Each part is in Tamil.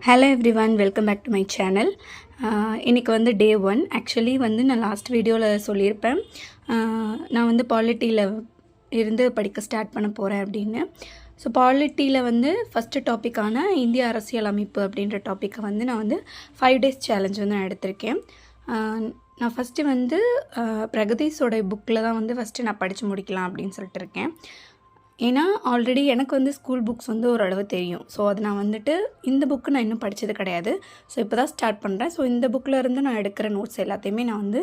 Hello everyone, welcome back to my channel. இன்றைக்கி வந்து டே 1. ஆக்சுவலி வந்து நான் லாஸ்ட் வீடியோவில் சொல்லியிருப்பேன், நான் வந்து பாலிட்டியில் இருந்து படிக்க ஸ்டார்ட் பண்ண போகிறேன் அப்படின்னு. ஸோ பாலிட்டியில் வந்து ஃபஸ்ட்டு டாப்பிக்கான இந்திய அரசியல் அமைப்பு அப்படின்ற டாப்பிக்கை வந்து நான் வந்து 5 days சேலஞ்ச் வந்து நான் எடுத்திருக்கேன். நான் ஃபஸ்ட்டு வந்து பிரகதீஷோட புக்கில் தான் வந்து ஃபஸ்ட்டு நான் படித்து முடிக்கலாம் அப்படின்னு சொல்லிட்டு இருக்கேன். ஏன்னா ஆல்ரெடி எனக்கு வந்து ஸ்கூல் புக்ஸ் வந்து ஓரளவு தெரியும். ஸோ அது நான் வந்துட்டு இந்த புக்கு நான் இன்னும் படித்தது கிடையாது. ஸோ இப்போ தான் ஸ்டார்ட் பண்ணுறேன். ஸோ இந்த புக்கில் இருந்து நான் எடுக்கிற நோட்ஸ் எல்லாத்தையுமே நான் வந்து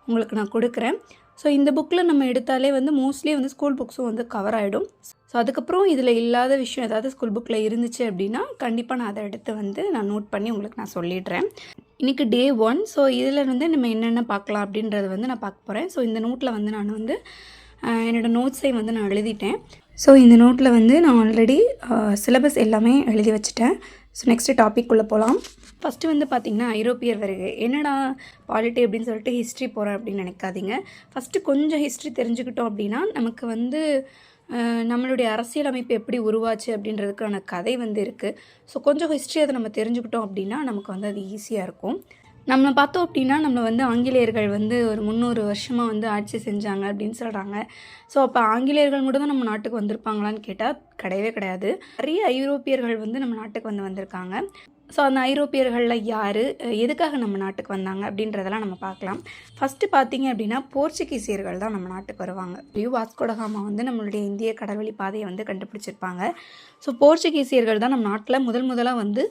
உங்களுக்கு நான் கொடுக்குறேன். ஸோ இந்த புக்கில் நம்ம எடுத்தாலே வந்து மோஸ்ட்லி வந்து ஸ்கூல் புக்ஸும் வந்து கவர் ஆகிடும். ஸோ அதுக்கப்புறம் இதில் இல்லாத விஷயம் ஏதாவது ஸ்கூல் புக்கில் இருந்துச்சு அப்படின்னா கண்டிப்பாக நான் அதை எடுத்து வந்து நான் நோட் பண்ணி உங்களுக்கு நான் சொல்லிடுறேன். இன்றைக்கி டே 1. ஸோ இதில் வந்து நம்ம என்னென்ன பார்க்கலாம் அப்படின்றத வந்து நான் பார்க்க போகிறேன். ஸோ இந்த நோட்டில் வந்து நான் வந்து என்னோடய நோட்ஸை வந்து நான் எழுதிட்டேன். ஸோ இந்த நோட்டில் வந்து நான் ஆல்ரெடி சிலபஸ் எல்லாமே எழுதி வச்சுட்டேன். ஸோ நெக்ஸ்ட்டு டாபிக் உள்ளே போகலாம். ஃபஸ்ட்டு வந்து பார்த்திங்கன்னா ஐரோப்பியர் வருகை. என்னடா பாலிட்டி அப்படின்னு சொல்லிட்டு ஹிஸ்ட்ரி போகிறேன் அப்படின்னு நினைக்காதீங்க. ஃபஸ்ட்டு கொஞ்சம் ஹிஸ்ட்ரி தெரிஞ்சுக்கிட்டோம் அப்படின்னா நமக்கு வந்து நம்மளுடைய அரசியலமைப்பு எப்படி உருவாச்சு அப்படின்றதுக்கான கதை வந்து இருக்குது. ஸோ கொஞ்சம் ஹிஸ்ட்ரி அதை நம்ம தெரிஞ்சுக்கிட்டோம் அப்படின்னா நமக்கு வந்து அது ஈஸியாக இருக்கும். நம்மளை பார்த்தோம் அப்படின்னா நம்மளை வந்து ஆங்கிலேயர்கள் வந்து ஒரு 300 வருஷமாக வந்து ஆட்சி செஞ்சாங்க அப்படின்னு சொல்கிறாங்க. ஸோ அப்போ ஆங்கிலேயர்கள் மட்டும் தான் நம்ம நாட்டுக்கு வந்திருப்பாங்களான்னு கேட்டால் கிடையவே கிடையாது. நிறைய ஐரோப்பியர்கள் வந்து நம்ம நாட்டுக்கு வந்திருக்காங்க. ஸோ அந்த ஐரோப்பியர்களில் யார், எதுக்காக நம்ம நாட்டுக்கு வந்தாங்க அப்படின்றதெல்லாம் நம்ம பார்க்கலாம். ஃபஸ்ட்டு பார்த்தீங்க அப்படின்னா போர்ச்சுகீசியர்கள் தான் நம்ம நாட்டுக்கு வருவாங்க. வாஸ்கோ ட காமா வந்து நம்மளுடைய இந்திய கடல்வழி பாதையை வந்து கண்டுபிடிச்சிருப்பாங்க. ஸோ போர்ச்சுகீசியர்கள் தான் நம்ம நாட்டில் முதலாக வந்து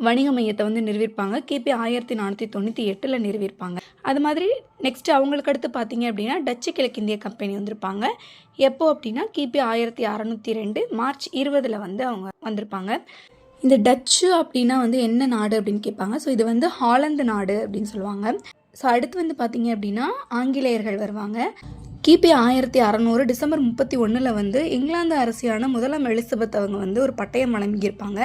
வணிக மையத்தை வந்து நிறுவியிருப்பாங்க. கிபி 1498 நிறுவியிருப்பாங்க. அது மாதிரி நெக்ஸ்ட்டு அவங்களுக்கு அடுத்து பார்த்தீங்க அப்படின்னா டச்சு கிழக்கிந்திய கம்பெனி வந்திருப்பாங்க. எப்போ அப்படின்னா கிபி 1602 மார்ச் 20 வந்து அவங்க வந்திருப்பாங்க. இந்த டச்சு அப்படின்னா வந்து என்ன நாடு அப்படின்னு கேட்பாங்க. ஸோ இது வந்து ஹாலந்து நாடு அப்படின்னு சொல்லுவாங்க. ஸோ அடுத்து வந்து பார்த்தீங்க அப்படின்னா ஆங்கிலேயர்கள் வருவாங்க. கிபி 1600 டிசம்பர் 31 வந்து இங்கிலாந்து அரசியான முதலாம் எலிசபெத் அவங்க வந்து ஒரு பட்டயம் வழங்கியிருப்பாங்க.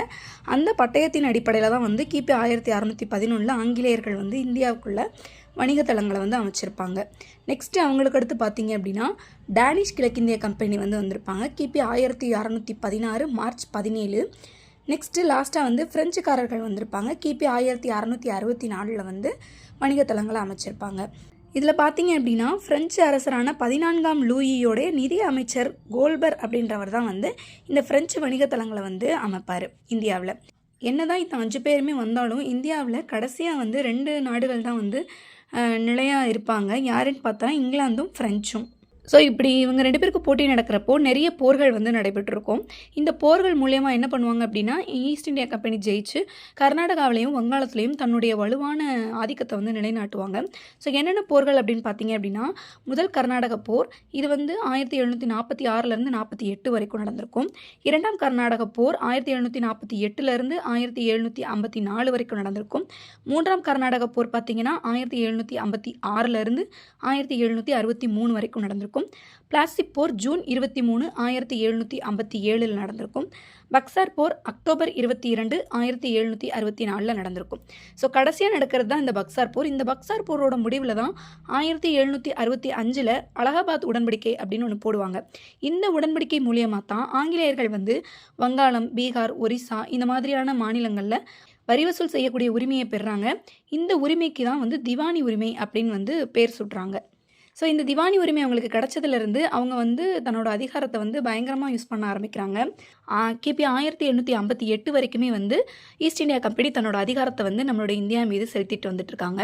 அந்த பட்டயத்தின் அடிப்படையில் தான் வந்து கிபி 1611 ஆங்கிலேயர்கள் வந்து இந்தியாவுக்குள்ள வணிகத்தலங்களை வந்து அமைச்சிருப்பாங்க. நெக்ஸ்ட்டு அவங்களுக்கு அடுத்து பார்த்தீங்க அப்படின்னா டேனிஷ் கிழக்கிந்திய கம்பெனி வந்து வந்திருப்பாங்க. கிபி 1616 மார்ச் 17. நெக்ஸ்ட்டு லாஸ்ட்டாக வந்து ஃப்ரெஞ்சுக்காரர்கள் வந்திருப்பாங்க. கிபி 1664 வந்து வணிகத்தலங்களை அமைச்சிருப்பாங்க. இதில் பார்த்தீங்க அப்படின்னா ஃப்ரெஞ்சு அரசரான 14ஆம் லூயியோடைய நிதி அமைச்சர் கோல்பர் அப்படின்றவர் தான் வந்து இந்த ஃப்ரெஞ்சு வணிகத்தலங்களை வந்து அமைப்பார் இந்தியாவில். என்னதான் இந்த 5 பேருமே வந்தாலும் இந்தியாவில் கடைசியாக வந்து 2 நாடுகள் தான் வந்து நிலையாக இருப்பாங்க. யாருன்னு பார்த்தா இங்கிலாந்தும் ஃப்ரெஞ்சும். ஸோ இப்படி இவங்க 2 பேருக்கு போட்டி நடக்கிறப்போ நிறைய போர்கள் வந்து நடைபெற்றிருக்கும். இந்த போர்கள் மூலயமா என்ன பண்ணுவாங்க அப்படின்னா ஈஸ்ட் இந்தியா கம்பெனி ஜெயிச்சு கர்நாடகாவிலையும் வங்காளத்துலேயும் தன்னுடைய வலுவான ஆதிக்கத்தை வந்து நிலைநாட்டுவாங்க. ஸோ என்னென்ன போர்கள் அப்படின்னு பார்த்தீங்க அப்படின்னா முதல் கர்நாடக போர், இது வந்து 1746 48 வரைக்கும் நடந்திருக்கும். 2ஆம் கர்நாடக போர் 1748 1754 வரைக்கும் நடந்திருக்கும். 3ஆம் கர்நாடக போர் பார்த்தீங்கன்னா 1756 1763 வரைக்கும் நடந்திருக்கும். பிளாஸ்டிக் போர் ஜூன் 23 1757 நடந்திருக்கும். பக்சார் போர் அக்டோபர் 22 1764 நடந்திருக்கும். ஸோ கடைசியாக நடக்கிறது தான் இந்த பக்சார் போர். இந்த பக்சார் போரோட முடிவில் தான் 1765 அலகாபாத் உடன்படிக்கை அப்படின்னு ஒன்று போடுவாங்க. இந்த உடன்படிக்கை மூலியமாக தான் ஆங்கிலேயர்கள் வந்து வங்காளம், பீகார், ஒரிசா இந்த மாதிரியான மாநிலங்களில் வரி வசூல் செய்யக்கூடிய உரிமையை பெறுறாங்க. இந்த உரிமைக்கு தான் வந்து திவானி உரிமை அப்படின்னு வந்து பேர் சுட்டுறாங்க. ஸோ இந்த திவானி உரிமை அவங்களுக்கு கிடச்சதுலேருந்து அவங்க வந்து தன்னோட அதிகாரத்தை வந்து பயங்கரமாக யூஸ் பண்ண ஆரம்பிக்கிறாங்க. கிபி 1858 வரைக்குமே வந்து ஈஸ்ட் இந்தியா கம்பெனி தன்னோட அதிகாரத்தை வந்து நம்மளோட இந்தியா மீது செலுத்திட்டு வந்துட்டுருக்காங்க.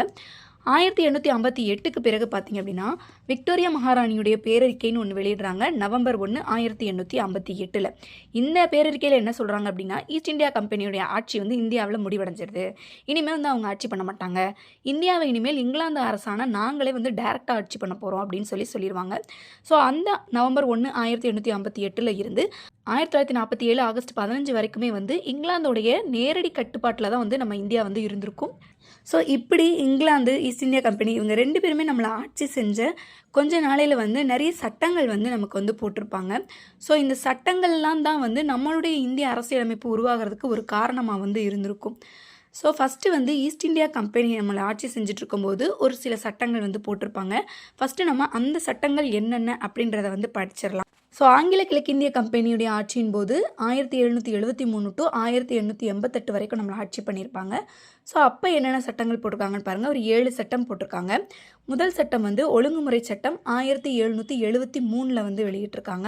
1858 பிறகு பார்த்தீங்க அப்படின்னா விக்டோரியா மகாராணியுடைய பேரறிக்கைன்னு ஒன்று வெளியிடுறாங்க நவம்பர் 1 1858. இந்த பேரறிக்கையில் என்ன சொல்கிறாங்க அப்படின்னா ஈஸ்ட் இந்தியா கம்பெனியுடைய ஆட்சி வந்து இந்தியாவில் முடிவடைஞ்சிருது. இனிமேல் வந்து அவங்க ஆட்சி பண்ண மாட்டாங்க. இந்தியாவை இனிமேல் இங்கிலாந்து அரசான நாங்களே வந்து டைரெக்டாக ஆட்சி பண்ண போகிறோம் அப்படின்னு சொல்லிடுவாங்க. ஸோ அந்த நவம்பர் 1 1858 இருந்து 1947 ஆகஸ்ட் 15 வரைக்குமே வந்து இங்கிலாந்தோடைய நேரடி கட்டுப்பாட்டில் தான் வந்து நம்ம இந்தியா வந்து இருந்திருக்கும். ஸோ இப்படி இங்கிலாந்து, ஈஸ்ட் இந்தியா கம்பெனி இவங்க 2 பேருமே நம்மளை ஆட்சி செஞ்ச கொஞ்ச நாளையில் வந்து நிறைய சட்டங்கள் வந்து நமக்கு வந்து போட்டிருப்பாங்க. ஸோ இந்த சட்டங்கள்லாம் தான் வந்து நம்மளுடைய இந்திய அரசியலமைப்பு உருவாகிறதுக்கு ஒரு காரணமாக வந்து இருந்திருக்கும். ஸோ ஃபஸ்ட்டு வந்து ஈஸ்ட் இந்தியா கம்பெனி நம்மளை ஆட்சி செஞ்சுட்ருக்கும்போது ஒரு சில சட்டங்கள் வந்து போட்டிருப்பாங்க. ஃபஸ்ட்டு நம்ம அந்த சட்டங்கள் என்னென்ன அப்படின்றத வந்து படிச்சிடலாம். ஸோ ஆங்கில கிழக்கிந்திய கம்பெனியுடைய ஆட்சியின் போது 1773 டு 1888 வரைக்கும் நம்மளை ஆட்சி பண்ணியிருப்பாங்க. ஸோ அப்போ என்னென்ன சட்டங்கள் போட்டிருக்காங்கன்னு பாருங்கள். ஒரு 7 சட்டம் போட்டிருக்காங்க. முதல் சட்டம் வந்து ஒழுங்குமுறை சட்டம் 1773 வந்து வெளியிட்டிருக்காங்க.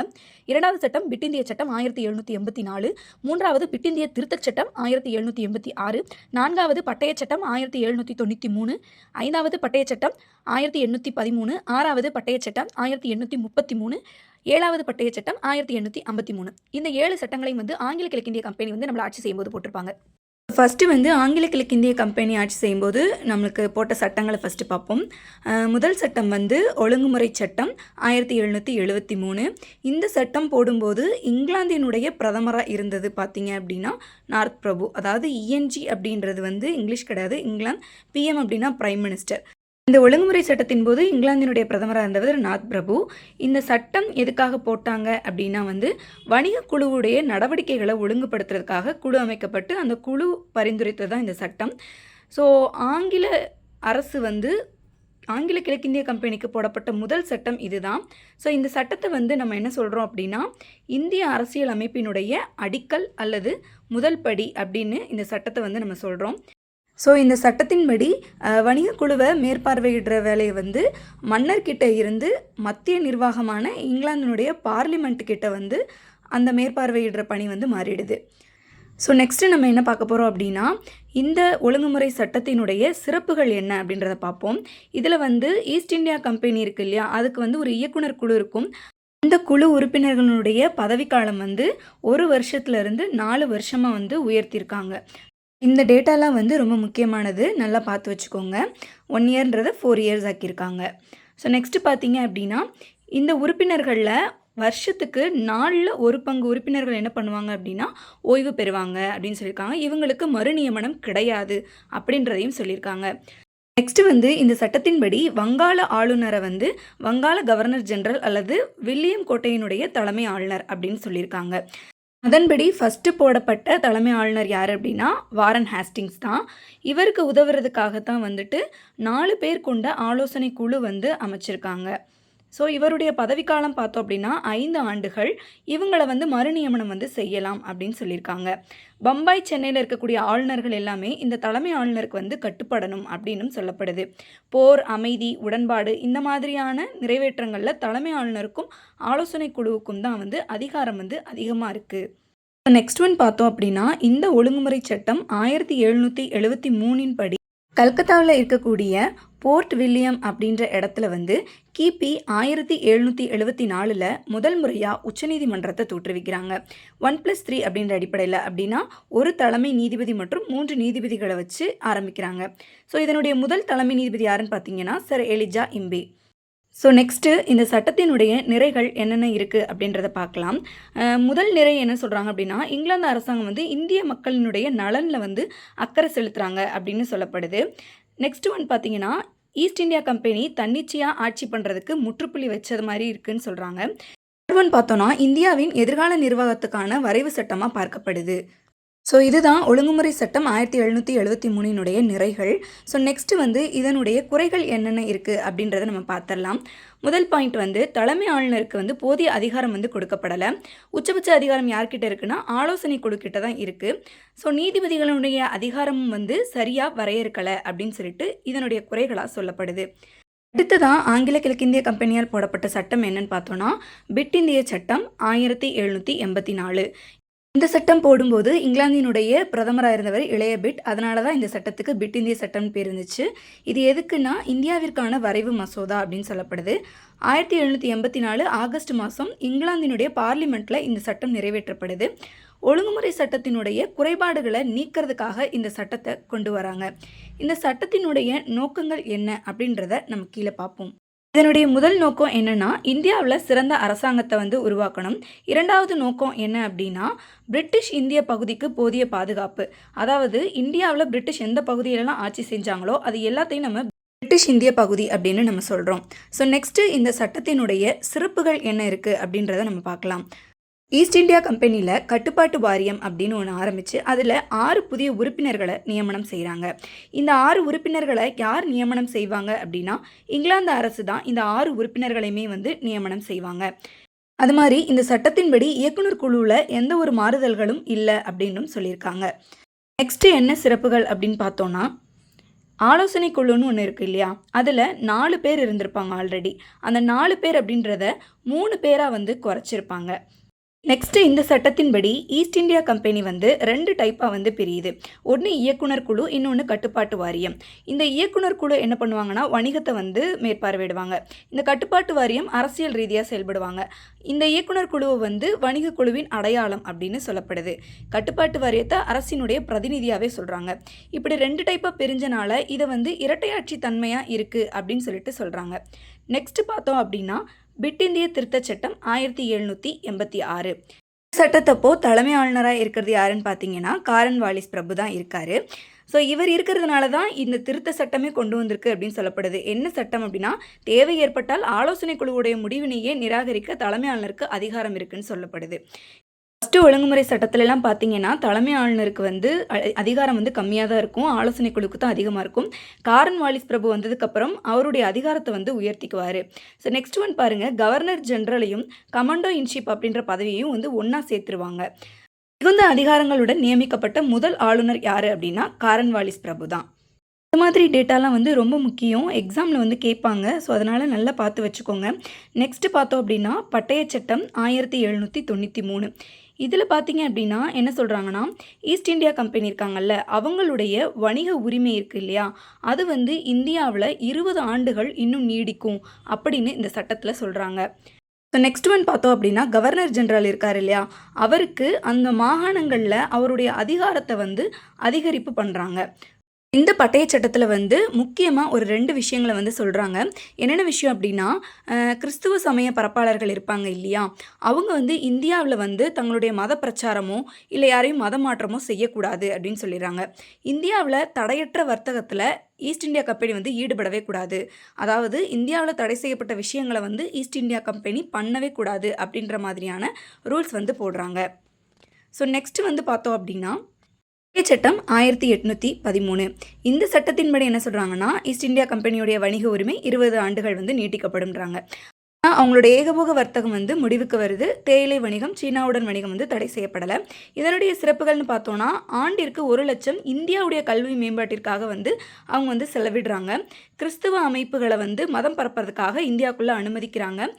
இரண்டாவது சட்டம் பிட்டிந்திய சட்டம் 1784, மூன்றாவது பிட்டிந்திய திருத்தச் சட்டம் 1786, நான்காவது பட்டய சட்டம் 1793, ஐந்தாவது பட்டய சட்டம் 1813, ஆறாவது பட்டய சட்டம் 1833, ஏழாவது பட்டய சட்டம் 1853. இந்த 7 சட்டங்களையும் வந்து ஆங்கில கிழக்கிந்திய கம்பெனி வந்து நம்மளை ஆட்சி செய்யும்போது போட்டிருப்பாங்க. ஃபஸ்ட்டு வந்து ஆங்கில கிழக்கிந்திய கம்பெனி ஆட்சி செய்யும்போது நம்மளுக்கு போட்ட சட்டங்களை ஃபஸ்ட்டு பார்ப்போம். முதல் சட்டம் வந்து ஒழுங்குமுறை சட்டம் 1773. இந்த சட்டம் போடும்போது இங்கிலாந்தினுடைய பிரதமராக இருந்தது பார்த்தீங்க அப்படின்னா நார்த் பிரபு. அதாவது இஎன்ஜி அப்படின்றது வந்து இங்கிலீஷ் கிடையாது, இங்கிலாந்து. பிஎம் அப்படின்னா பிரைம் மினிஸ்டர். இந்த ஒழுங்குமுறை சட்டத்தின் போது இங்கிலாந்தினுடைய பிரதமராக இருந்தவர் நாத் பிரபு. இந்த சட்டம் எதுக்காக போட்டாங்க அப்படின்னா வந்து வணிக குழுவுடைய நடவடிக்கைகளை ஒழுங்குபடுத்துறதுக்காக குழு அமைக்கப்பட்டு அந்த குழு பரிந்துரைத்தது தான் இந்த சட்டம். ஸோ ஆங்கில அரசு வந்து ஆங்கில கிழக்கிந்திய கம்பெனிக்கு போடப்பட்ட முதல் சட்டம் இதுதான். ஸோ இந்த சட்டத்தை வந்து நம்ம என்ன சொல்கிறோம் அப்படின்னா இந்திய அரசியல் அமைப்பினுடைய அடிக்கல் அல்லது முதல் படி அப்படின்னு இந்த சட்டத்தை வந்து நம்ம சொல்கிறோம். ஸோ இந்த சட்டத்தின்படி வணிக குழுவை மேற்பார்வையிடுற வேலையை வந்து மன்னர்கிட்ட இருந்து மத்திய நிர்வாகமான இங்கிலாந்தினுடைய பார்லிமெண்ட் கிட்ட வந்து அந்த மேற்பார்வையிடுற பணி வந்து மாறிடுது. ஸோ நெக்ஸ்ட்டு நம்ம என்ன பார்க்க போகிறோம் அப்படின்னா இந்த ஒழுங்குமுறை சட்டத்தினுடைய சிறப்புகள் என்ன அப்படின்றத பார்ப்போம். இதில் வந்து ஈஸ்ட் இந்தியா கம்பெனி இருக்கு இல்லையா, அதுக்கு வந்து ஒரு இயக்குனர் குழு இருக்கும். இந்த குழு உறுப்பினர்களுடைய பதவிக்காலம் வந்து 1 வருஷத்துலேருந்து 4 வருஷமாக வந்து உயர்த்தியிருக்காங்க. இந்த டேட்டாலாம் வந்து ரொம்ப முக்கியமானது, நல்லா பார்த்து வச்சுக்கோங்க. 1 இயர்ன்றதை 4 இயர்ஸ் ஆக்கியிருக்காங்க. ஸோ நெக்ஸ்ட்டு பார்த்தீங்க அப்படின்னா இந்த உறுப்பினர்களில் வருஷத்துக்கு 4ல் 1 பங்கு உறுப்பினர்கள் என்ன பண்ணுவாங்க அப்படின்னா ஓய்வு பெறுவாங்க அப்படின்னு சொல்லியிருக்காங்க. இவங்களுக்கு மறுநியமனம் கிடையாது அப்படின்றதையும் சொல்லியிருக்காங்க. நெக்ஸ்ட்டு வந்து இந்த சட்டத்தின்படி வங்காள ஆளுநரை வந்து வங்காள கவர்னர் ஜெனரல் அல்லது வில்லியம் கோட்டையினுடைய தலைமை ஆளுநர் அப்படின்னு சொல்லியிருக்காங்க. அதன்படி ஃபஸ்ட்டு போடப்பட்ட தலைமை ஆளுநர் யார் அப்படின்னா வாரன் ஹேஸ்டிங்ஸ் தான். இவருக்கு உதவுறதுக்காகத்தான் வந்துட்டு 4 பேர் கொண்ட ஆலோசனை குழு வந்து அமைச்சிருக்காங்க. ஸோ இவருடைய பதவிக்காலம் பார்த்தோம் அப்படின்னா 5 ஆண்டுகள். இவங்களை வந்து மறுநியமனம் வந்து செய்யலாம் அப்படின்னு சொல்லியிருக்காங்க. பம்பாய் சென்னையில் இருக்கக்கூடிய ஆளுநர்கள் எல்லாமே இந்த தலைமை ஆளுநருக்கு வந்து கட்டுப்படணும் அப்படின்னு சொல்லப்படுது. போர், அமைதி, உடன்பாடு இந்த மாதிரியான நிறைவேற்றங்களில் தலைமை ஆளுநருக்கும் ஆலோசனை குழுவுக்கும் தான் வந்து அதிகாரம் வந்து அதிகமாக இருக்குது. நெக்ஸ்ட் ஒன் பார்த்தோம் அப்படின்னா இந்த ஒழுங்குமுறை சட்டம் 1773 படி கல்கத்தாவில் இருக்கக்கூடிய போர்ட் வில்லியம் அப்படின்ற இடத்துல வந்து கிபி 1774 முதல் முறையாக உச்சநீதிமன்றத்தை தோற்றுவிக்கிறாங்க. 1+3 அப்படின்ற அடிப்படையில் அப்படின்னா ஒரு தலைமை நீதிபதி மற்றும் 3 நீதிபதிகளை வச்சு ஆரம்பிக்கிறாங்க. ஸோ இதனுடைய முதல் தலைமை நீதிபதி யாருன்னு பார்த்தீங்கன்னா சர் எலிஜா இம்பே. ஸோ நெக்ஸ்ட்டு இந்த சட்டத்தினுடைய நிறைகள் என்னென்ன இருக்குது அப்படின்றத பார்க்கலாம். முதல் நிறை என்ன சொல்கிறாங்க அப்படின்னா இங்கிலாந்து அரசாங்கம் வந்து இந்திய மக்களினுடைய நலனில் வந்து அக்கறை செலுத்துகிறாங்க அப்படின்னு சொல்லப்படுது. நெக்ஸ்ட் ஒன் பார்த்தீங்கன்னா ஈஸ்ட் இந்தியா கம்பெனி தன்னிச்சையாக ஆட்சி பண்ணுறதுக்கு முற்றுப்புள்ளி வச்சது மாதிரி இருக்குதுன்னு சொல்கிறாங்க. தேர்ட் ஒன் பார்த்தோன்னா இந்தியாவின் எதிர்கால நிர்வாகத்துக்கான வரைவு சட்டமாக பார்க்கப்படுது. ஸோ இதுதான் ஒழுங்குமுறை சட்டம் 1773 நிறைகள். ஸோ நெக்ஸ்ட்டு வந்து இதனுடைய குறைகள் என்னென்ன இருக்குது அப்படின்றத நம்ம பார்த்துடலாம். முதல் பாயிண்ட் வந்து தலைமை ஆளுநருக்கு வந்து போதிய அதிகாரம் வந்து கொடுக்கப்படலை. உச்சபட்ச அதிகாரம் யார்கிட்ட இருக்குன்னா ஆலோசனை குழு கிட்ட தான் இருக்குது. ஸோ நீதிபதிகளுடைய அதிகாரமும் வந்து சரியாக வரையறுக்கலை அப்படின்னு சொல்லிட்டு இதனுடைய குறைகளாக சொல்லப்படுது. அடுத்ததான் ஆங்கில கிழக்கிந்திய கம்பெனியால் போடப்பட்ட சட்டம் என்னன்னு பார்த்தோன்னா பிட் இந்திய சட்டம் 1784. இந்த சட்டம் போடும்போது இங்கிலாந்தினுடைய பிரதமராக இருந்தவர் இளைய பிட். அதனால தான் இந்த சட்டத்துக்கு பிட் இந்திய சட்டம்னு பேர் இருந்துச்சு. இது எதுக்குன்னா இந்தியாவிற்கான வரைவு மசோதா அப்படின்னு சொல்லப்படுது. 1784 ஆகஸ்ட் மாதம் இங்கிலாந்தினுடைய பார்லிமெண்ட்டில் இந்த சட்டம் நிறைவேற்றப்படுது. ஒழுங்குமுறை சட்டத்தினுடைய குறைபாடுகளை நீக்கிறதுக்காக இந்த சட்டத்தை கொண்டு வராங்க. இந்த சட்டத்தினுடைய நோக்கங்கள் என்ன அப்படின்றத நம்ம கீழே பார்ப்போம். இதனுடைய முதல் நோக்கம் என்னன்னா இந்தியாவில் சிறந்த அரசாங்கத்தை வந்து உருவாக்கணும். இரண்டாவது நோக்கம் என்ன அப்படின்னா பிரிட்டிஷ் இந்திய பகுதிக்கு போதிய பாதுகாப்பு. அதாவது இந்தியாவில் பிரிட்டிஷ் எந்த பகுதியிலலாம் ஆட்சி செஞ்சாங்களோ அது எல்லாத்தையும் நம்ம பிரிட்டிஷ் இந்திய பகுதி அப்படின்னு நம்ம சொல்கிறோம். ஸோ நெக்ஸ்ட்டு இந்த சட்டத்தினுடைய சிறப்புகள் என்ன இருக்குது அப்படின்றத நம்ம பார்க்கலாம். ஈஸ்ட் இந்தியா கம்பெனியில் கட்டுப்பாட்டு வாரியம் அப்படின்னு ஒன்று ஆரம்பித்து அதில் 6 புதிய உறுப்பினர்களை நியமனம் செய்கிறாங்க. இந்த 6 உறுப்பினர்களை யார் நியமனம் செய்வாங்க அப்படின்னா இங்கிலாந்து அரசு தான் இந்த 6 உறுப்பினர்களையுமே வந்து நியமனம் செய்வாங்க. அது மாதிரி இந்த சட்டத்தின்படி இயக்குனர் குழுவில் எந்த ஒரு மாறுதல்களும் இல்லை அப்படின்னும் சொல்லியிருக்காங்க. நெக்ஸ்ட்டு என்ன சிறப்புகள் அப்படின்னு பார்த்தோன்னா, ஆலோசனை குழுன்னு ஒன்று இருக்குது இல்லையா, அதில் 4 பேர் இருந்திருப்பாங்க ஆல்ரெடி. அந்த 4 பேர் அப்படின்றத 3 பேராக வந்து குறைச்சிருப்பாங்க. நெக்ஸ்ட்டு இந்த சட்டத்தின்படி ஈஸ்ட் இந்தியா கம்பெனி வந்து 2 டைப்பாக வந்து பிரியுது. ஒன்று இயக்குனர் குழு, இன்னொன்று கட்டுப்பாட்டு வாரியம். இந்த இயக்குனர் குழு என்ன பண்ணுவாங்கன்னா வணிகத்தை வந்து மேற்பார்வையிடுவாங்க. இந்த கட்டுப்பாட்டு வாரியம் அரசியல் ரீதியாக செயல்படுவாங்க. இந்த இயக்குனர் குழுவை வந்து வணிக குழுவின் அடையாளம் அப்படின்னு சொல்லப்படுது. கட்டுப்பாட்டு வாரியத்தை அரசினுடைய பிரதிநிதியாகவே சொல்கிறாங்க. இப்படி 2 டைப்பாக பிரிஞ்சனால இதை வந்து இரட்டையாட்சி தன்மையாக இருக்குது அப்படின்னு சொல்லிட்டு சொல்கிறாங்க. நெக்ஸ்ட் பார்த்தோம் அப்படின்னா பிட் இந்திய திருத்தச் சட்டம் 1786. சட்டத்தப்போ தலைமை ஆளுநராக இருக்கிறது யாருன்னு பார்த்தீங்கன்னா காரன் வாலிஸ் பிரபு தான் இருக்கார். ஸோ இவர் இருக்கிறதுனால தான் இந்த திருத்த சட்டமே கொண்டு வந்திருக்கு அப்படின்னு சொல்லப்படுது. என்ன சட்டம் அப்படின்னா, தேவை ஏற்பட்டால் ஆலோசனை குழுவுடைய முடிவினையே நிராகரிக்க தலைமை ஆளுநருக்கு அதிகாரம் இருக்குன்னு சொல்லப்படுது. ஃபஸ்ட்டு ஒழுங்குமுறை சட்டத்திலலாம் பார்த்தீங்கன்னா தலைமை ஆளுநருக்கு வந்து அதிகாரம் வந்து கம்மியாக தான் இருக்கும், ஆலோசனை குழுக்கு தான் அதிகமாக இருக்கும். காரன் வாலிஸ் பிரபு வந்ததுக்கப்புறம் அவருடைய அதிகாரத்தை வந்து உயர்த்திக்குவார். ஸோ நெக்ஸ்ட் ஒன் பாருங்கள், கவர்னர் ஜெனரலையும் கமாண்டோ இன்ஷிப் அப்படின்ற பதவியையும் வந்து ஒன்றா சேர்த்துருவாங்க. மிகுந்த அதிகாரங்களுடன் நியமிக்கப்பட்ட முதல் ஆளுநர் யார் அப்படின்னா காரன் வாலிஸ் பிரபு தான். இந்த மாதிரி டேட்டாலாம் வந்து ரொம்ப முக்கியம், எக்ஸாமில் வந்து கேட்பாங்க. ஸோ அதனால் நல்லா பார்த்து வச்சுக்கோங்க. நெக்ஸ்ட்டு பார்த்தோம் அப்படின்னா பட்டய சட்டம் 1793. இதில் பார்த்தீங்க அப்படின்னா என்ன சொல்கிறாங்கன்னா, ஈஸ்ட் இந்தியா கம்பெனி இருக்காங்கல்ல, அவங்களுடைய வணிக உரிமை இருக்குது இல்லையா, அது வந்து இந்தியாவில் 20 ஆண்டுகள் இன்னும் நீடிக்கும் அப்படின்னு இந்த சட்டத்தில் சொல்கிறாங்க. ஸோ நெக்ஸ்ட் ஒன் பார்த்தோம் அப்படின்னா கவர்னர் ஜெனரல் இருக்கார் இல்லையா, அவருக்கு அந்த மாகாணங்களில் அவருடைய அதிகாரத்தை வந்து அதிகரிப்பு பண்ணுறாங்க. இந்த பட்டய சட்டத்தில் வந்து முக்கியமாக ஒரு 2 விஷயங்களை வந்து சொல்கிறாங்க. என்னென்ன விஷயம் அப்படின்னா, கிறிஸ்துவ சமய பரப்பாளர்கள் இருப்பாங்க இல்லையா, அவங்க வந்து இந்தியாவில் வந்து தங்களுடைய மத பிரச்சாரமோ இல்லை யாரையும் மத மாற்றமோ செய்யக்கூடாது அப்படின்னு சொல்லிடுறாங்க. இந்தியாவில் தடையற்ற வர்த்தகத்தில் ஈஸ்ட் இந்தியா கம்பெனி வந்து ஈடுபடவே கூடாது. அதாவது இந்தியாவில் தடை செய்யப்பட்ட விஷயங்களை வந்து ஈஸ்ட் இந்தியா கம்பெனி பண்ணவே கூடாது அப்படின்ற மாதிரியான ரூல்ஸ் வந்து போடுறாங்க. ஸோ நெக்ஸ்ட் வந்து பார்த்தோம் அப்படின்னா சட்டம் 1813. இந்த சட்டத்தின்படி என்ன சொல்கிறாங்கன்னா, ஈஸ்ட் இந்தியா கம்பெனியுடைய வணிக உரிமை 20 ஆண்டுகள் வந்து நீட்டிக்கப்படும்ன்றாங்க. அவங்களுடைய ஏகபோக வர்த்தகம் வந்து முடிவுக்கு வருது. தேயிலை வணிகம், சீனாவுடன் வணிகம் வந்து தடை செய்யப்படலை. இதனுடைய சிறப்புகள்னு பார்த்தோன்னா, ஆண்டிற்கு 1 லட்சம் இந்தியாவுடைய கல்வி மேம்பாட்டிற்காக வந்து அவங்க வந்து செலவிடுறாங்க. கிறிஸ்துவ அமைப்புகளை வந்து மதம் பரப்புறதுக்காக இந்தியாவுக்குள்ளே அனுமதிக்கிறாங்க.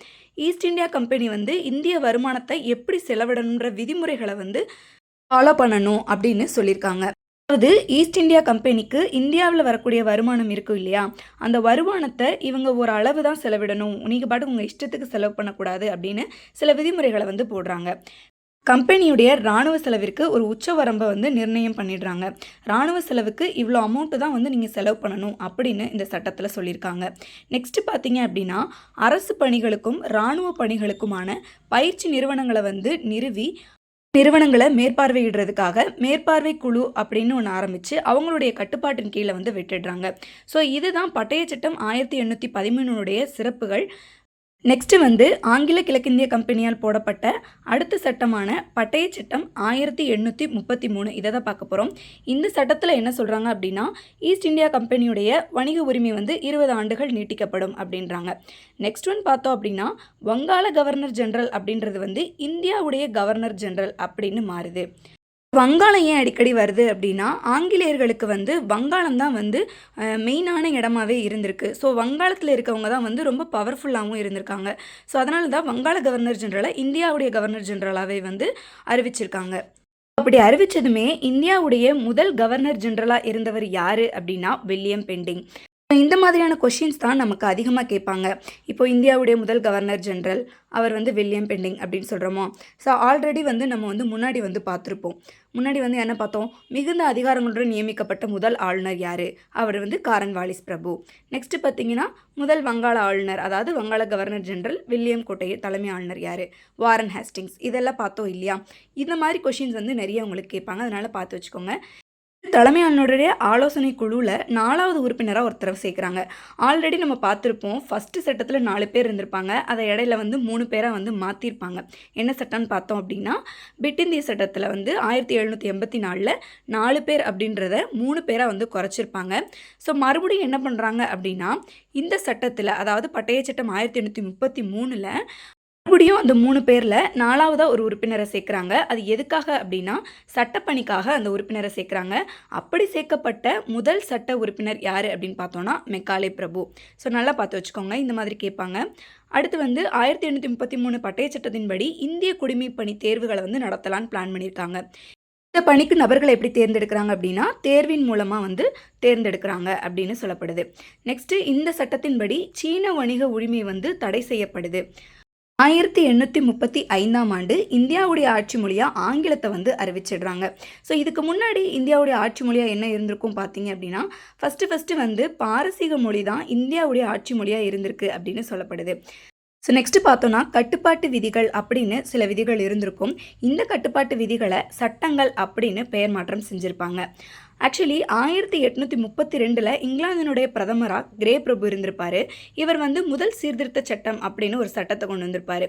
ஈஸ்ட் இந்தியா கம்பெனி வந்து இந்திய வருமானத்தை எப்படி செலவிடணுன்ற விதிமுறைகளை வந்து ஃபாலோ பண்ணணும் அப்படின்னு சொல்லியிருக்காங்க. அதாவது ஈஸ்ட் இந்தியா கம்பெனிக்கு இந்தியாவில் வரக்கூடிய வருமானம் இருக்கும் இல்லையா, அந்த வருமானத்தை இவங்க ஒரு அளவு தான் செலவிடணும், நீங்கள் பாட்டு உங்கள் இஷ்டத்துக்கு செலவு பண்ணக்கூடாது அப்படின்னு சில விதிமுறைகளை வந்து போடுறாங்க. கம்பெனியுடைய இராணுவ செலவிற்கு ஒரு உச்ச வரம்பை வந்து நிர்ணயம் பண்ணிடுறாங்க. இராணுவ செலவுக்கு இவ்வளோ அமௌண்ட்டு தான் வந்து நீங்கள் செலவு பண்ணணும் அப்படின்னு இந்த சட்டத்தில் சொல்லியிருக்காங்க. நெக்ஸ்ட்டு பார்த்தீங்க அப்படின்னா, அரசு பணிகளுக்கும் இராணுவ பணிகளுக்குமான பயிற்சி நிறுவனங்களை வந்து நிறுவனங்களை மேற்பார்வையிடுறதுக்காக மேற்பார்வை குழு அப்படின்னு ஒன்று ஆரம்பித்து அவங்களுடைய கட்டுப்பாட்டின் கீழே வந்து விட்டுடுறாங்க. ஸோ இதுதான் பட்டய சட்டம் 1813 சிறப்புகள். நெக்ஸ்ட்டு வந்து ஆங்கில கிழக்கிந்திய கம்பெனியால் போடப்பட்ட அடுத்த சட்டமான பட்டய சட்டம் 1833. இதை தான் பார்க்க போகிறோம். இந்த சட்டத்தில் என்ன சொல்கிறாங்க அப்படின்னா, ஈஸ்ட் இந்தியா கம்பெனியுடைய வணிக உரிமை வந்து 20 ஆண்டுகள் நீட்டிக்கப்படும் அப்படின்றாங்க. நெக்ஸ்ட் ஒன் பார்த்தோம் அப்படின்னா, வங்காள கவர்னர் ஜெனரல் அப்படின்றது வந்து இந்தியாவுடைய கவர்னர் ஜெனரல் அப்படின்னு மாறுது. வங்காளம் ஏன் அடிக்கடி வருது அப்படின்னா, ஆங்கிலேயர்களுக்கு வந்து வங்காளம் தான் வந்து மெயினான இடமாவே இருந்திருக்கு. ஸோ வங்காளத்தில் இருக்கவங்க தான் வந்து ரொம்ப பவர்ஃபுல்லாகவும் இருந்திருக்காங்க. ஸோ அதனால தான் வங்காள கவர்னர் ஜெனரலை இந்தியாவுடைய கவர்னர் ஜெனரலாகவே வந்து அறிவிச்சிருக்காங்க. அப்படி அறிவித்ததுமே இந்தியாவுடைய முதல் கவர்னர் ஜெனரலாக இருந்தவர் யார் அப்படின்னா வில்லியம் பெண்டிங். இந்த மாதிரியான கொஷின்ஸ் தான் நமக்கு அதிகமாக கேட்பாங்க. இப்போ இந்தியாவுடைய முதல் கவர்னர் ஜெனரல் அவர் வந்து வில்லியம் பெண்டிங் அப்படின்னு சொல்கிறோமோ. ஸோ ஆல்ரெடி வந்து நம்ம வந்து முன்னாடி வந்து பார்த்துருப்போம். முன்னாடி வந்து என்ன பார்த்தோம், மிகுந்த அதிகாரங்களுடன் நியமிக்கப்பட்ட முதல் ஆளுநர் யார், அவர் வந்து காரன் வாலிஸ் பிரபு. நெக்ஸ்ட்டு பார்த்தீங்கன்னா முதல் வங்காள ஆளுநர், அதாவது வங்காள கவர்னர் ஜெனரல் வில்லியம் கோட்டையை தலைமை ஆளுநர் யார், வாரன் ஹேஸ்டிங்ஸ். இதெல்லாம் பார்த்தோம் இல்லையா. இந்த மாதிரி கொஷின்ஸ் வந்து நிறைய உங்களுக்கு கேட்பாங்க, அதனால் பார்த்து வச்சுக்கோங்க. தலைமை ஆளுநருடைய ஆலோசனை குழுவில் 4வது உறுப்பினராக ஒருத்தரை சேர்க்குறாங்க. ஆல்ரெடி நம்ம பார்த்துருப்போம், ஃபஸ்ட்டு சட்டத்தில் 4 பேர் இருந்திருப்பாங்க, அதை இடையில வந்து 3 பேராக வந்து மாற்றிருப்பாங்க. என்ன சட்டம்னு பார்த்தோம் அப்படின்னா, பிட் இந்திய சட்டத்தில் வந்து 1784 4 பேர் அப்படின்றத 3 பேராக வந்து குறைச்சிருப்பாங்க. ஸோ மறுபடியும் என்ன பண்ணுறாங்க அப்படின்னா, இந்த சட்டத்தில், அதாவது பட்டய சட்டம் 1833 மறுபடியும் அந்த 3 பேரில் 4வதா ஒரு உறுப்பினரை சேர்க்குறாங்க. அது எதுக்காக அப்படின்னா சட்டப்பணிக்காக அந்த உறுப்பினரை சேர்க்குறாங்க. அப்படி சேர்க்கப்பட்ட முதல் சட்ட உறுப்பினர் யார் அப்படின்னு பார்த்தோன்னா மெக்காலே பிரபு. ஸோ நல்லா பார்த்து வச்சுக்கோங்க, இந்த மாதிரி கேட்பாங்க. அடுத்து வந்து 1833 பட்டய சட்டத்தின்படி இந்திய குடிமைப்பணி தேர்வுகளை வந்து நடத்தலான்னு பிளான் பண்ணியிருக்காங்க. இந்த பணிக்கு நபர்களை எப்படி தேர்ந்தெடுக்கிறாங்க அப்படின்னா தேர்வின் மூலமாக வந்து தேர்ந்தெடுக்கிறாங்க அப்படின்னு சொல்லப்படுது. நெக்ஸ்ட்டு இந்த சட்டத்தின்படி சீன வணிக உரிமை வந்து தடை செய்யப்படுது. 1835ஆம் ஆண்டு இந்தியாவுடைய ஆட்சி மொழியாக ஆங்கிலத்தை வந்து அறிவிச்சிடுறாங்க. ஸோ இதுக்கு முன்னாடி இந்தியாவுடைய ஆட்சி மொழியாக என்ன இருந்திருக்கும் பார்த்தீங்க அப்படின்னா ஃபஸ்ட்டு வந்து பாரசீக மொழி தான் இந்தியாவுடைய ஆட்சி மொழியாக இருந்திருக்கு அப்படின்னு சொல்லப்படுது. ஸோ நெக்ஸ்ட்டு பார்த்தோன்னா கட்டுப்பாட்டு விதிகள் அப்படின்னு சில விதிகள் இருந்திருக்கும். இந்த கட்டுப்பாட்டு விதிகளை சட்டங்கள் அப்படின்னு பெயர் மாற்றம் செஞ்சுருப்பாங்க. ஆக்சுவலி 1832 இங்கிலாந்தினுடைய பிரதமராக கிரே பிரபு இருந்திருப்பார். இவர் வந்து முதல் சீர்திருத்த சட்டம் அப்படின்னு ஒரு சட்டத்தை கொண்டு வந்திருப்பார்.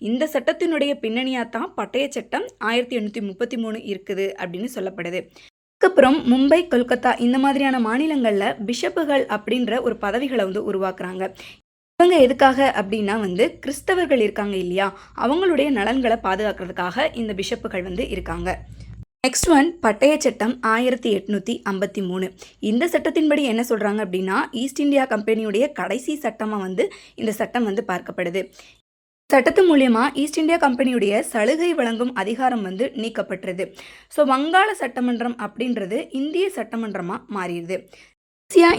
இந்த சட்டத்தினுடைய பின்னணியாக தான் பட்டய சட்டம் 1833 இருக்குது அப்படின்னு சொல்லப்படுது. அதுக்கப்புறம் மும்பை, கொல்கத்தா இந்த மாதிரியான மாநிலங்களில் பிஷப்புகள் அப்படின்ற ஒரு பதவிகளை வந்து உருவாக்குறாங்க. இவங்க எதுக்காக அப்படின்னா வந்து கிறிஸ்தவர்கள் இருக்காங்க இல்லையா, அவங்களுடைய நலன்களை பாதுகாக்கிறதுக்காக இந்த பிஷப்புகள் வந்து இருக்காங்க. நெக்ஸ்ட் ஒன் பட்டய சட்டம் 1853. இந்த சட்டத்தின்படி என்ன சொல்கிறாங்க அப்படின்னா ஈஸ்ட் இந்தியா கம்பெனியுடைய கடைசி சட்டமாக வந்து இந்த சட்டம் வந்து பார்க்கப்படுது. சட்டத்து மூலியமாக ஈஸ்ட் இந்தியா கம்பெனியுடைய சலுகை வழங்கும் அதிகாரம் வந்து நீக்கப்பட்டுருது. ஸோ வங்காள சட்டமன்றம் அப்படின்றது இந்திய சட்டமன்றமாக மாறிடுது.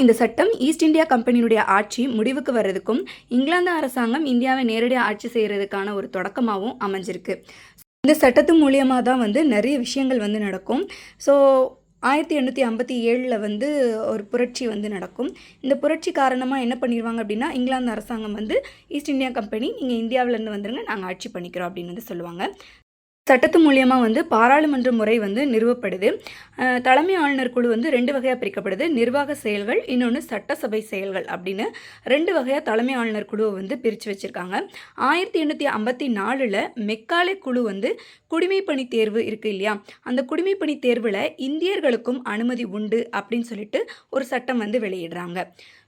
இந்த சட்டம் ஈஸ்ட் இந்தியா கம்பெனியுடைய ஆட்சி முடிவுக்கு வர்றதுக்கும் இங்கிலாந்து அரசாங்கம் இந்தியாவை நேரடியாக ஆட்சி செய்கிறதுக்கான ஒரு தொடக்கமாகவும் அமைஞ்சிருக்கு. இந்த சட்டத்து மூலியமாக தான் வந்து நிறைய விஷயங்கள் வந்து நடக்கும். ஸோ 1857 வந்து ஒரு புரட்சி வந்து நடக்கும். இந்த புரட்சி காரணமாக என்ன பண்ணிடுவாங்க அப்படின்னா இங்கிலாந்து அரசாங்கம் வந்து ஈஸ்ட் இந்தியா கம்பெனி நீங்கள் இந்தியாவிலேருந்து வந்துருங்க, நாங்கள் ஆட்சி பண்ணிக்கிறோம் அப்படின்னு வந்து சொல்லுவாங்க. சட்டத்து மூலியமாக வந்து பாராளுமன்ற முறை வந்து நிறுவப்படுது. தலைமை ஆளுநர் குழு வந்து 2 வகையாக பிரிக்கப்படுது. நிர்வாக செயல்கள், இன்னொன்று சட்டசபை செயல்கள் அப்படின்னு 2 வகையாக தலைமை ஆளுநர் குழுவை வந்து பிரித்து வச்சுருக்காங்க. 1854 மெக்காலே குழு வந்து குடிமைப்பணி தேர்வு இருக்குது இல்லையா, அந்த குடிமைப்பணி தேர்வில் இந்தியர்களுக்கும் அனுமதி உண்டு அப்படின்னு சொல்லிட்டு ஒரு சட்டம் வந்து வெளியிடுறாங்க.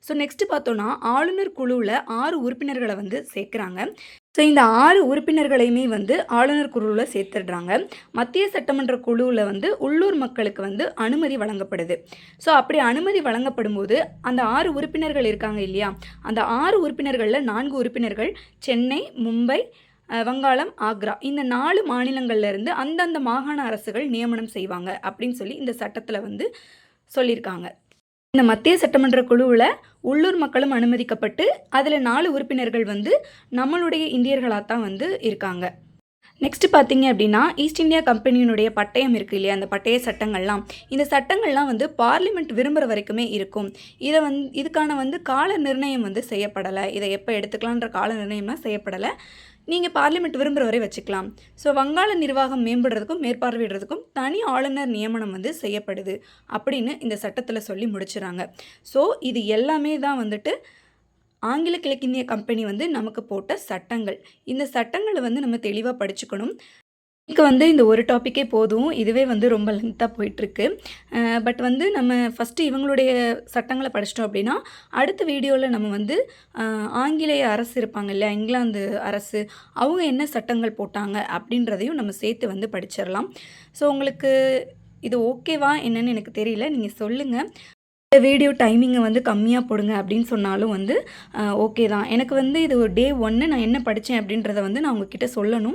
ஸோ நெக்ஸ்ட்டு பார்த்தோன்னா ஆளுநர் குழுவில் 6 உறுப்பினர்களை வந்து சேர்க்குறாங்க. ஸோ இந்த 6 உறுப்பினர்களையுமே வந்து ஆளுநர் குழுவில் சேர்த்துடுறாங்க. மத்திய சட்டமன்ற குழுவில் வந்து உள்ளூர் மக்களுக்கு வந்து அனுமதி வழங்கப்படுது. ஸோ அப்படி அனுமதி வழங்கப்படும் போது அந்த 6 உறுப்பினர்கள் இருக்காங்க இல்லையா, அந்த 6 உறுப்பினர்களில் 4 உறுப்பினர்கள் சென்னை, மும்பை, வங்காளம், ஆக்ரா இந்த 4 மாநிலங்கள்லேருந்து அந்தந்த மாகாண அரசுகள் நியமனம் செய்வாங்க அப்படின்னு சொல்லி இந்த சட்டத்தில் வந்து சொல்லியிருக்காங்க. இந்த மத்திய சட்டமன்ற குழுவில் உள்ளூர் மக்களும் அனுமதிக்கப்பட்டு அதில் 4 உறுப்பினர்கள் வந்து நம்மளுடைய இந்தியர்களாக தான் வந்து இருக்காங்க. நெக்ஸ்ட் பார்த்தீங்க அப்படின்னா ஈஸ்ட் இந்தியா கம்பெனியினுடைய பட்டயம் இருக்குது இல்லையா, அந்த பட்டய சட்டங்கள்லாம், இந்த சட்டங்கள்லாம் வந்து பார்லிமெண்ட் விரும்புகிற வரைக்குமே இருக்கும். இதுக்கான வந்து கால நிர்ணயம் வந்து செய்யப்படலை. இதை எப்போ எடுத்துக்கலான்ற கால நிர்ணயம்லாம் செய்யப்படலை. நீங்கள் பார்லிமெண்ட் விரும்புகிற வரை வச்சுக்கலாம். ஸோ வங்காள நிர்வாகம் மேம்படுறதுக்கும் மேற்பார்வையிடுறதுக்கும் தனி ஆளுநர் நியமனம் வந்து செய்யப்படுது அப்படின்னு இந்த சட்டத்தில் சொல்லி முடிச்சுறாங்க. ஸோ இது எல்லாமே தான் வந்துட்டு ஆங்கில கிழக்கிந்திய கம்பெனி வந்து நமக்கு போட்ட சட்டங்கள். இந்த சட்டங்களை வந்து நம்ம தெளிவாக படிச்சுக்கணும். இன்றைக்கி வந்து இந்த ஒரு டாப்பிக்கே போதும், இதுவே வந்து ரொம்ப லென்த்தாக போயிட்டுருக்கு. பட் வந்து நம்ம ஃபஸ்ட்டு இவங்களுடைய சட்டங்களை படிச்சிட்டோம் அப்படின்னா அடுத்த வீடியோவில் நம்ம வந்து ஆங்கிலேய அரசு இருப்பாங்க இல்லையா, இங்கிலாந்து அரசு, அவங்க என்ன சட்டங்கள் போட்டாங்க அப்படின்றதையும் நம்ம சேர்த்து வந்து படிச்சிடலாம். ஸோ உங்களுக்கு இது ஓகேவா என்னன்னு எனக்கு தெரியல, நீங்கள் சொல்லுங்கள். வீடியோ டைமிங்கை வந்து கம்மியாக போடுங்க அப்படின்னு சொன்னாலும் வந்து ஓகே தான். எனக்கு வந்து இது ஒரு டே 1 நான் என்ன படித்தேன் அப்படின்றத வந்து நான் உங்ககிட்ட சொல்லணும்.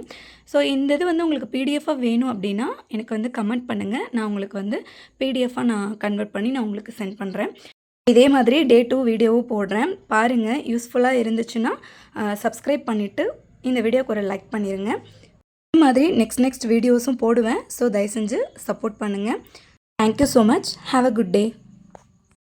ஸோ இந்த இது வந்து உங்களுக்கு பிடிஎஃபாக வேணும் அப்படின்னா எனக்கு வந்து கமெண்ட் பண்ணுங்கள். நான் உங்களுக்கு வந்து பிடிஎஃபாக நான் கன்வெர்ட் பண்ணி நான் உங்களுக்கு சென்ட் பண்ணுறேன். இதே மாதிரி டே 2 வீடியோவும் போடுறேன், பாருங்கள். யூஸ்ஃபுல்லாக இருந்துச்சுன்னா சப்ஸ்கிரைப் பண்ணிவிட்டு இந்த வீடியோக்கு ஒரு லைக் பண்ணிடுங்க. இதே மாதிரி நெக்ஸ்ட் வீடியோஸும் போடுவேன். ஸோ தயவு செஞ்சு சப்போர்ட் பண்ணுங்கள். Thank you so much. Have a good day.